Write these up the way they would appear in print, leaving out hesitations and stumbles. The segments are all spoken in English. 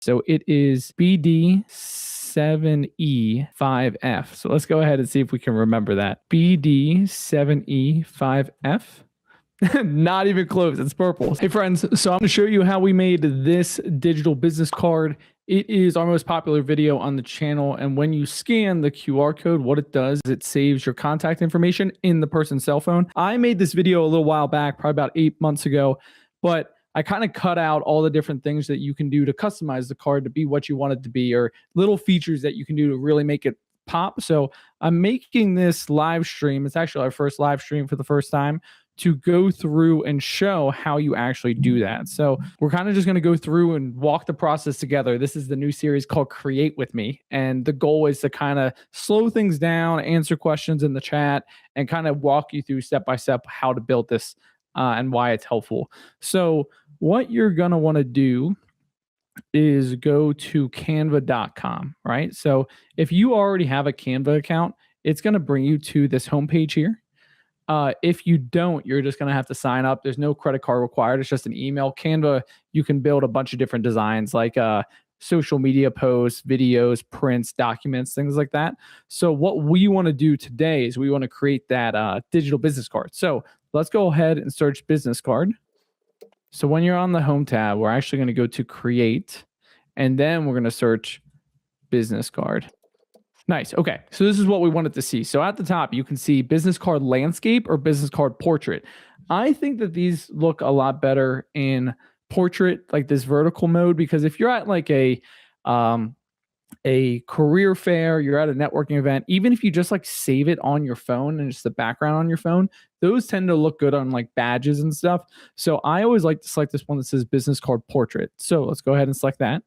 So it is BD7E5F. So let's go ahead and see if we can remember that. BD7E5F. Not even close. It's purple. Hey friends, so I'm going to show you how we made this digital business card. It is our most popular video on the channel. And when you scan the QR code, what it does is it saves your contact information in the person's cell phone. I made this video a little while back, probably about 8 months ago, but I kind of cut out all the different things that you can do to customize the card to be what you want it to be, or little features that you can do to really make it pop. So I'm making this live stream. It's actually our first live stream for the first time to go through and show how you actually do that. So we're kind of just going to go through and walk the process together. This is the new series called Create With Me. And the goal is to kind of slow things down, answer questions in the chat, and kind of walk you through step by step how to build this and why it's helpful. So what you're going to want to do is go to canva.com, right? So if you already have a Canva account, it's going to bring you to this homepage here. If you don't, you're just going to have to sign up. There's no credit card required. It's just an email. Canva, you can build a bunch of different designs like social media posts, videos, prints, documents, things like that. So what we want to do today is we want to create that digital business card. So let's go ahead and search business card. So when you're on the home tab, we're actually going to go to create, and then we're going to search business card. Nice. Okay. So this is what we wanted to see. So at the top, you can see business card landscape or business card portrait. I think that these look a lot better in portrait, like this vertical mode, because if you're at like a career fair, you're at a networking event, even if you just like save it on your phone and just the background on your phone, those tend to look good on like badges and stuff. So I always like to select this one that says business card portrait. So let's go ahead and select that.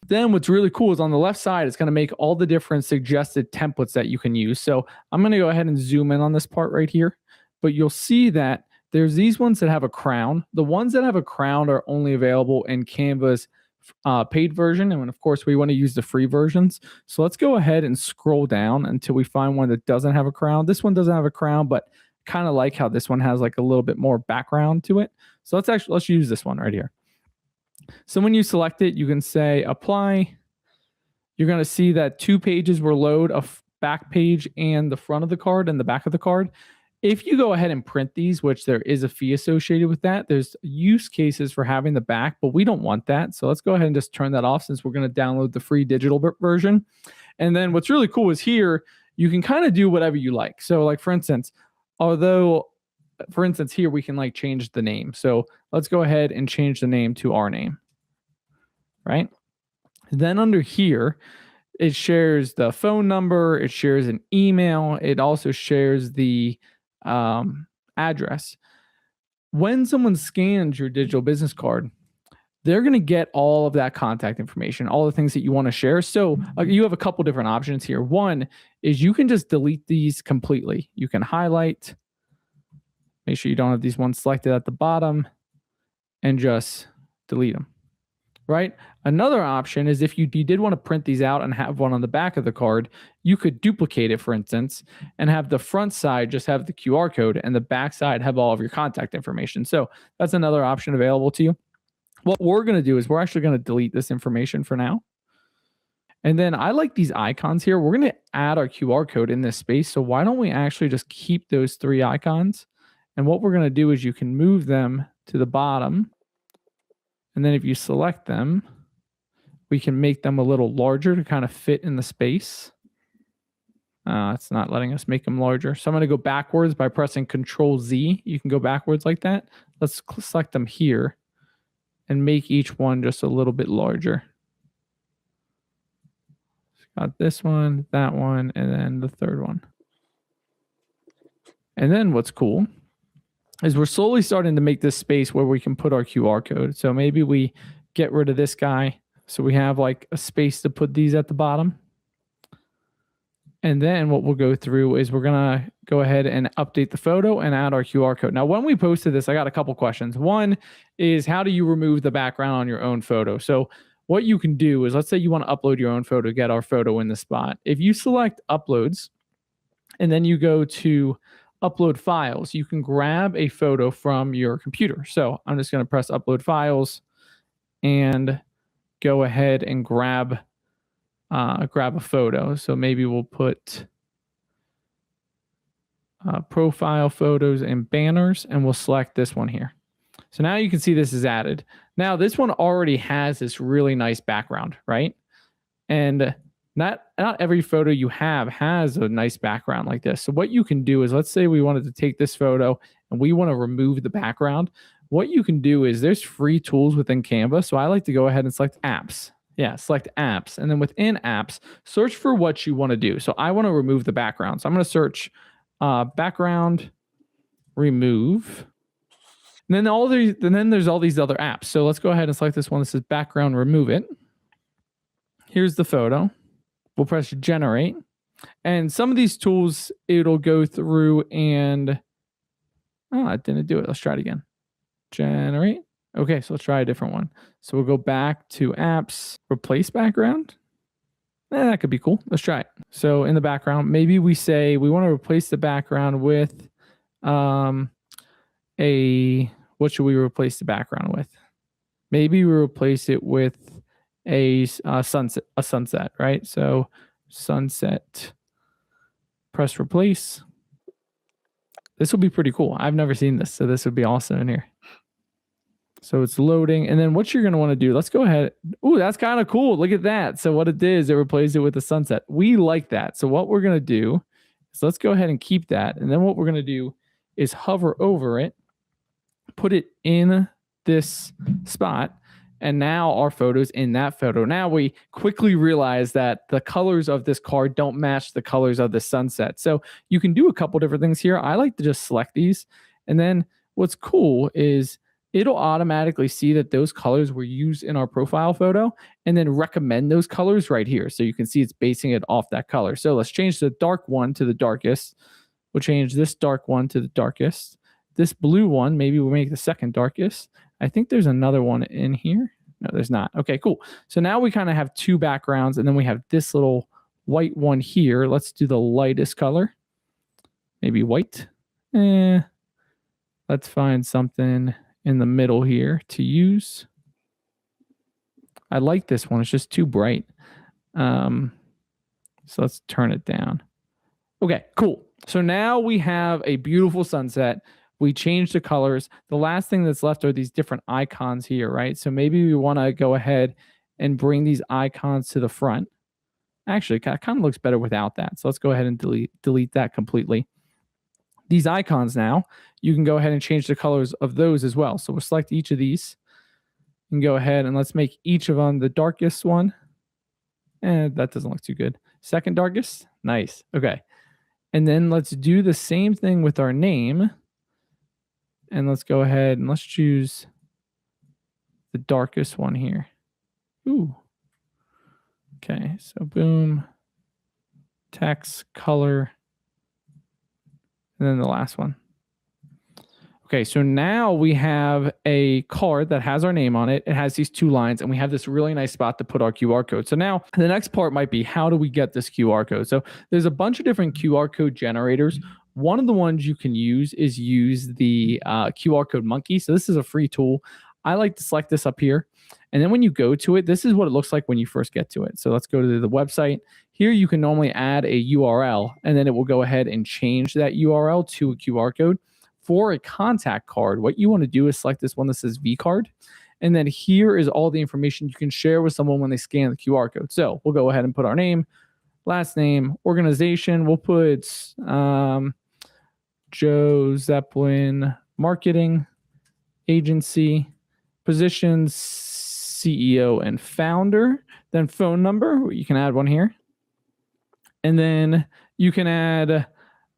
Then what's really cool is on the left side, it's going to make all the different suggested templates that you can use. So I'm going to go ahead and zoom in on this part right here, but you'll see that there's these ones that have a crown. The ones that have a crown are only available in Canva's paid version. And of course, we want to use the free versions. So let's go ahead and scroll down until we find one that doesn't have a crown. This one doesn't have a crown, but kind of like how this one has like a little bit more background to it. So let's use this one right here. So when you select it, you can say apply. You're going to see that 2 pages will load, a back page and the front of the card and the back of the card. If you go ahead and print these, which there is a fee associated with that, there's use cases for having the back, but we don't want that. So let's go ahead and just turn that off since we're going to download the free digital version. And then what's really cool is here, you can kind of do whatever you like. So like, for instance, here we can like change the name. So let's go ahead and change the name to our name, right? Then under here, it shares the phone number, it shares an email, it also shares the address. When someone scans your digital business card, they're going to get all of that contact information, all the things that you want to share. So you have a couple different options here. One is you can just delete these completely. You can highlight, make sure you don't have these ones selected at the bottom, and just delete them, right? Another option is if you did want to print these out and have one on the back of the card, you could duplicate it, for instance, and have the front side just have the QR code and the back side have all of your contact information. So that's another option available to you. What we're going to do is we're actually going to delete this information for now. And then I like these icons here. We're going to add our QR code in this space. So why don't we actually just keep those 3 icons? And what we're going to do is you can move them to the bottom. And then if you select them, we can make them a little larger to kind of fit in the space. It's not letting us make them larger. So I'm going to go backwards by pressing Control Z. You can go backwards like that. Let's select them here and make each one just a little bit larger. Got this one, that one, and then the third one. And then what's cool is we're slowly starting to make this space where we can put our QR code. So maybe we get rid of this guy. So we have like a space to put these at the bottom. And then what we'll go through is we're going to go ahead and update the photo and add our QR code. Now, when we posted this, I got a couple questions. One is, how do you remove the background on your own photo? So what you can do is, let's say you want to upload your own photo, get our photo in the spot. If you select uploads and then you go to upload files, you can grab a photo from your computer. So I'm just going to press upload files, and go ahead and grab a photo. So maybe we'll put profile photos and banners, and we'll select this one here. So now you can see this is added. Now this one already has this really nice background, right? And not every photo you have has a nice background like this. So what you can do is, let's say we wanted to take this photo and we want to remove the background. What you can do is, there's free tools within Canva. So I like to go ahead and select apps. Yeah, select apps. And then within apps, search for what you want to do. So I want to remove the background. So I'm going to search background remove. And then there's all these other apps. So let's go ahead and select this one that says background remove it. Here's the photo. We'll press generate. And some of these tools, it'll go through and, oh, it didn't do it. Let's try it again. Generate. Okay, so let's try a different one. So we'll go back to apps, replace background. That could be cool. Let's try it. So in the background, maybe we say we want to replace the background with what should we replace the background with? Maybe we replace it with a sunset, right? So sunset, press replace. This will be pretty cool. I've never seen this, so this would be awesome in here. So it's loading. And then what you're going to want to do, let's go ahead. Ooh, that's kind of cool. Look at that. So what it did is it replaced it with a sunset. We like that. So what we're going to do is, let's go ahead and keep that. And then what we're going to do is hover over it, put it in this spot, and now our photo's in that photo. Now we quickly realize that the colors of this card don't match the colors of the sunset. So you can do a couple different things here. I like to just select these. And then what's cool is it'll automatically see that those colors were used in our profile photo and then recommend those colors right here. So you can see it's basing it off that color. So let's change the dark one to the darkest. We'll change this dark one to the darkest. This blue one, maybe we'll make the second darkest. I think there's another one in here. No, there's not. Okay, cool. So now we kind of have two backgrounds, and then we have this little white one here. Let's do the lightest color. Maybe white. Let's find something in the middle here to use. I like this one. It's just too bright. So let's turn it down. Okay, cool. So now we have a beautiful sunset. We changed the colors. The last thing that's left are these different icons here, right? So maybe we want to go ahead and bring these icons to the front. Actually, it kind of looks better without that. So let's go ahead and delete that completely. These icons now, you can go ahead and change the colors of those as well. So we'll select each of these and go ahead and let's make each of them the darkest one. And that doesn't look too good. Second darkest. Nice. Okay. And then let's do the same thing with our name. And let's go ahead and let's choose the darkest one here. Ooh. Okay, so boom, text, color, and then the last one. Okay, so now we have a card that has our name on it. It has these two lines, and we have this really nice spot to put our QR code. So now the next part might be, how do we get this QR code? So there's a bunch of different QR code generators. One of the ones you can use is the QR code monkey. So this is a free tool. I like to select this up here. And then when you go to it, this is what it looks like when you first get to it. So let's go to the website. Here you can normally add a URL, and then it will go ahead and change that URL to a QR code. For a contact card, what you want to do is select this one that says vCard. And then here is all the information you can share with someone when they scan the QR code. So we'll go ahead and put our name, last name, organization. We'll put Joe Zeplin Marketing Agency, positions, CEO and founder, then phone number. You can add one here. And then you can add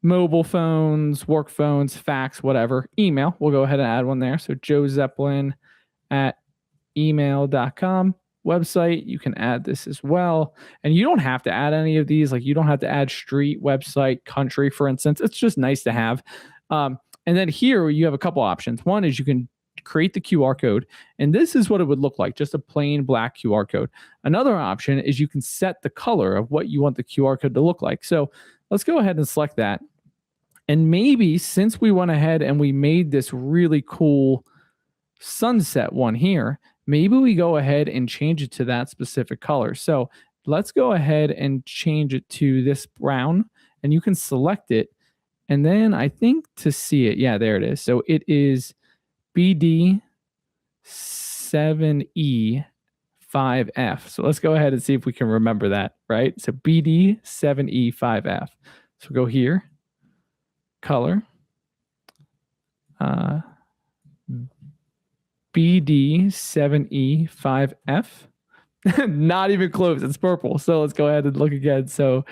mobile phones, work phones, fax, whatever. Email, we'll go ahead and add one there. So joezeplin@email.com. Website, you can add this as well. And you don't have to add any of these. Like, you don't have to add street, website, country, for instance. It's just nice to have. And then here you have a couple options. One is you can create the QR code, and this is what it would look like, just a plain black QR code. Another option is you can set the color of what you want the QR code to look like. So let's go ahead and select that. And maybe since we went ahead and we made this really cool sunset one here, maybe we go ahead and change it to that specific color. So let's go ahead and change it to this brown, and you can select it. And then I think to see it, yeah, there it is. So it is BD7E5F. So let's go ahead and see if we can remember that, right? So BD7E5F. So go here, color, BD7E5F. Not even close. It's purple. So let's go ahead and look again. So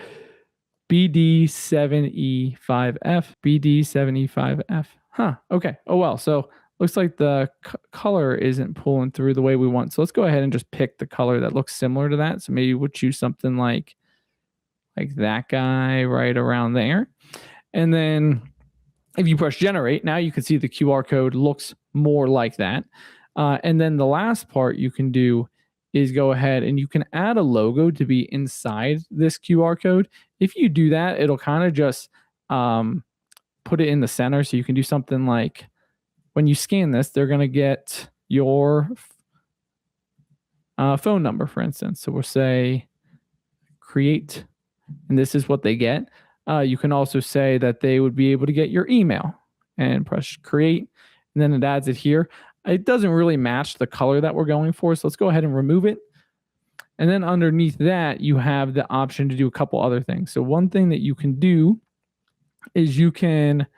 BD7E5F, BD7E5F. Huh. Okay. Oh, well. So looks like the color isn't pulling through the way we want. So let's go ahead and just pick the color that looks similar to that. So maybe we'll choose something like that guy right around there. And then if you press generate, now you can see the QR code looks more like that. And then the last part you can do is go ahead and you can add a logo to be inside this QR code. If you do that, it'll kind of just put it in the center. So you can do something like when you scan this, they're going to get your phone number, for instance. So we'll say create, and this is what they get. You can also say that they would be able to get your email and press create, and then it adds it here. It doesn't really match the color that we're going for, so let's go ahead and remove it. And then underneath that, you have the option to do a couple other things. So one thing that you can do is you can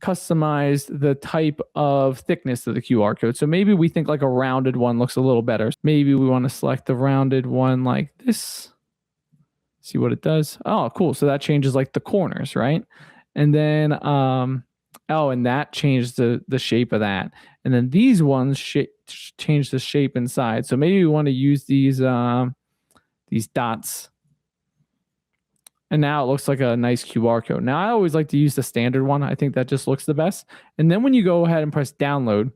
customize the type of thickness of the QR code. So maybe we think like a rounded one looks a little better. Maybe we want to select the rounded one like this. See what it does. Oh, cool. So that changes like the corners, right? And then, and that changed the shape of that. And then these ones change the shape inside. So maybe we want to use these dots. And now it looks like a nice QR code. Now I always like to use the standard one. I think that just looks the best. And then when you go ahead and press download,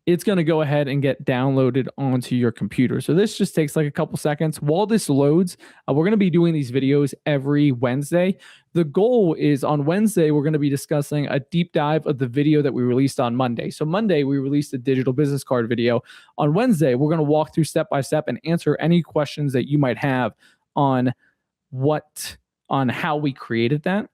it's going to go ahead and get downloaded onto your computer. So this just takes like a couple seconds. While this loads, we're going to be doing these videos every Wednesday. The goal is on Wednesday, we're going to be discussing a deep dive of the video that we released on Monday. So Monday, we released a digital business card video. On Wednesday, we're going to walk through step by step and answer any questions that you might have on how we created that.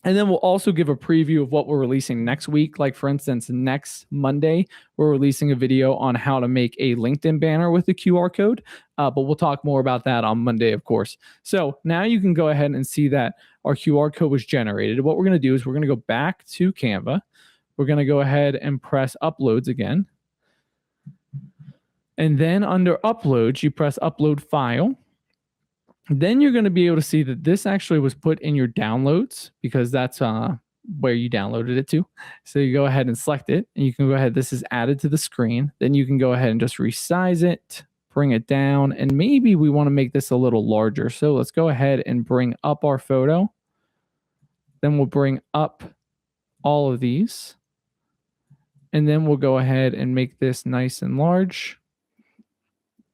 And then we'll also give a preview of what we're releasing next week. Like for instance, next Monday, we're releasing a video on how to make a LinkedIn banner with the QR code. But we'll talk more about that on Monday, of course. So now you can go ahead and see that our QR code was generated. What we're going to do is we're going to go back to Canva. We're going to go ahead and press uploads again. And then under uploads, you press upload file. Then you're going to be able to see that this actually was put in your downloads because that's where you downloaded it to. So you go ahead and select it and you can go ahead. This is added to the screen. Then you can go ahead and just resize it, bring it down, and maybe we want to make this a little larger. So let's go ahead and bring up our photo. Then we'll bring up all of these. And then we'll go ahead and make this nice and large.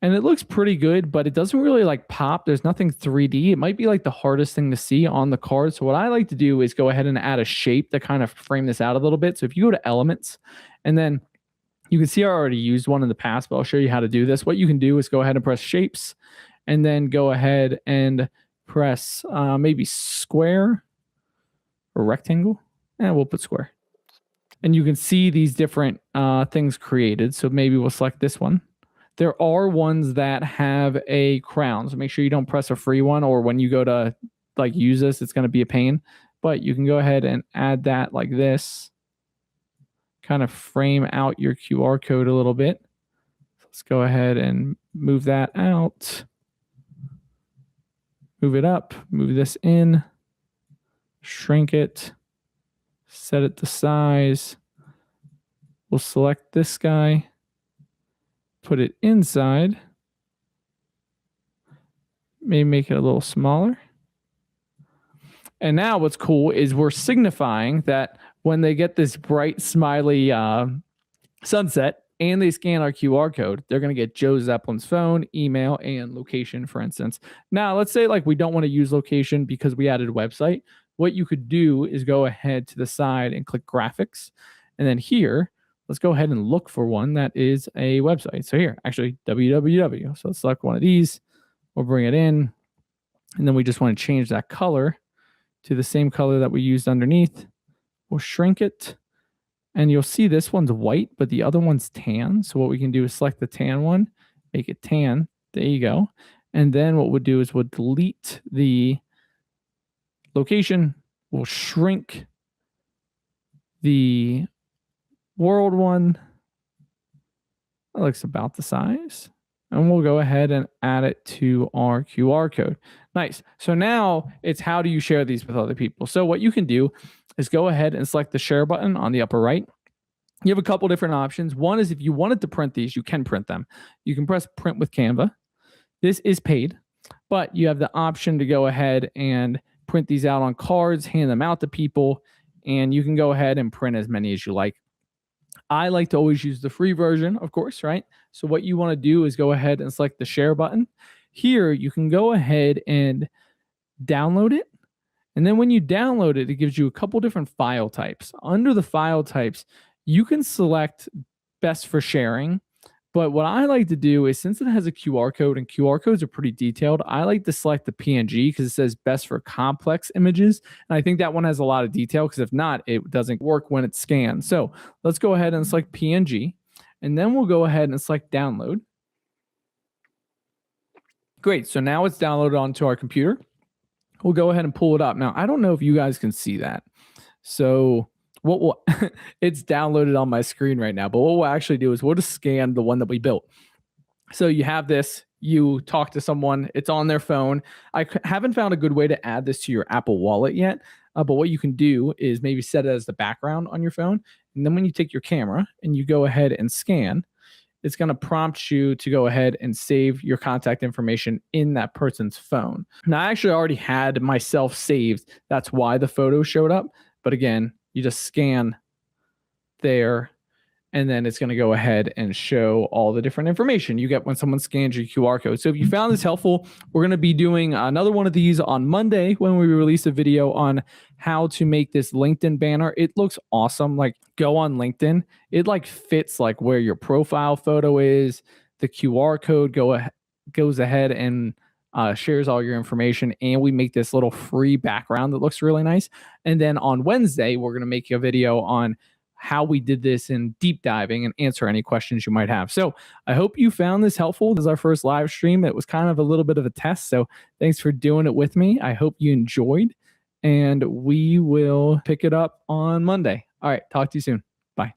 And it looks pretty good, but it doesn't really like pop. There's nothing 3D. It might be like the hardest thing to see on the card. So what I like to do is go ahead and add a shape to kind of frame this out a little bit. So if you go to elements, and then you can see I already used one in the past, but I'll show you how to do this. What you can do is go ahead and press shapes, and then go ahead and press maybe square or rectangle. And we'll put square. And you can see these different things created. So maybe we'll select this one. There are ones that have a crown, so make sure you don't press a free one, or when you go to like use this, it's going to be a pain. But you can go ahead and add that like this, kind of frame out your QR code a little bit. Let's go ahead and move that out, move it up, move this in, shrink it, set it to size. We'll select this guy. Put it inside, maybe make it a little smaller. And now what's cool is we're signifying that when they get this bright smiley sunset and they scan our QR code, they're going to get Joe Zeplin's phone, email, and location, for instance. Now, let's say like we don't want to use location because we added a website. What you could do is go ahead to the side and click graphics. And then here, let's go ahead and look for one that is a website. So here, actually, www. So let's select one of these. We'll bring it in. And then we just want to change that color to the same color that we used underneath. We'll shrink it. And you'll see this one's white, but the other one's tan. So what we can do is select the tan one, make it tan. There you go. And then what we'll do is we'll delete the location. We'll shrink the world one. That looks about the size. And we'll go ahead and add it to our QR code. Nice. So now it's how do you share these with other people? So what you can do is go ahead and select the share button on the upper right. You have a couple different options. One is if you wanted to print these, you can print them. You can press print with Canva. This is paid, but you have the option to go ahead and print these out on cards, hand them out to people, and you can go ahead and print as many as you like. I like to always use the free version, of course, right? So what you want to do is go ahead and select the share button. Here, you can go ahead and download it. And then when you download it, it gives you a couple different file types. Under the file types, you can select best for sharing. But what I like to do is, since it has a QR code and QR codes are pretty detailed, I like to select the PNG because it says best for complex images. And I think that one has a lot of detail because if not, it doesn't work when it's scanned. So let's go ahead and select PNG. And then we'll go ahead and select download. Great. So now it's downloaded onto our computer. We'll go ahead and pull it up. Now, I don't know if you guys can see that. So what will it's downloaded on my screen right now, but what we'll actually do is we'll just scan the one that we built. So you have this, you talk to someone, it's on their phone. I haven't found a good way to add this to your Apple Wallet yet, but what you can do is maybe set it as the background on your phone. And then when you take your camera and you go ahead and scan, it's going to prompt you to go ahead and save your contact information in that person's phone. Now, I actually already had myself saved. That's why the photo showed up. But again, you just scan there, and then it's going to go ahead and show all the different information you get when someone scans your QR code. So if you found this helpful, we're going to be doing another one of these on Monday when we release a video on how to make this LinkedIn banner. It looks awesome. Like, go on LinkedIn. It like fits like where your profile photo is. The QR code goes ahead and shares all your information, and we make this little free background that looks really nice. And then on Wednesday, we're going to make a video on how we did this in deep diving and answer any questions you might have. So I hope you found this helpful. This is our first live stream. It was kind of a little bit of a test. So thanks for doing it with me. I hope you enjoyed, and we will pick it up on Monday. All right. Talk to you soon. Bye.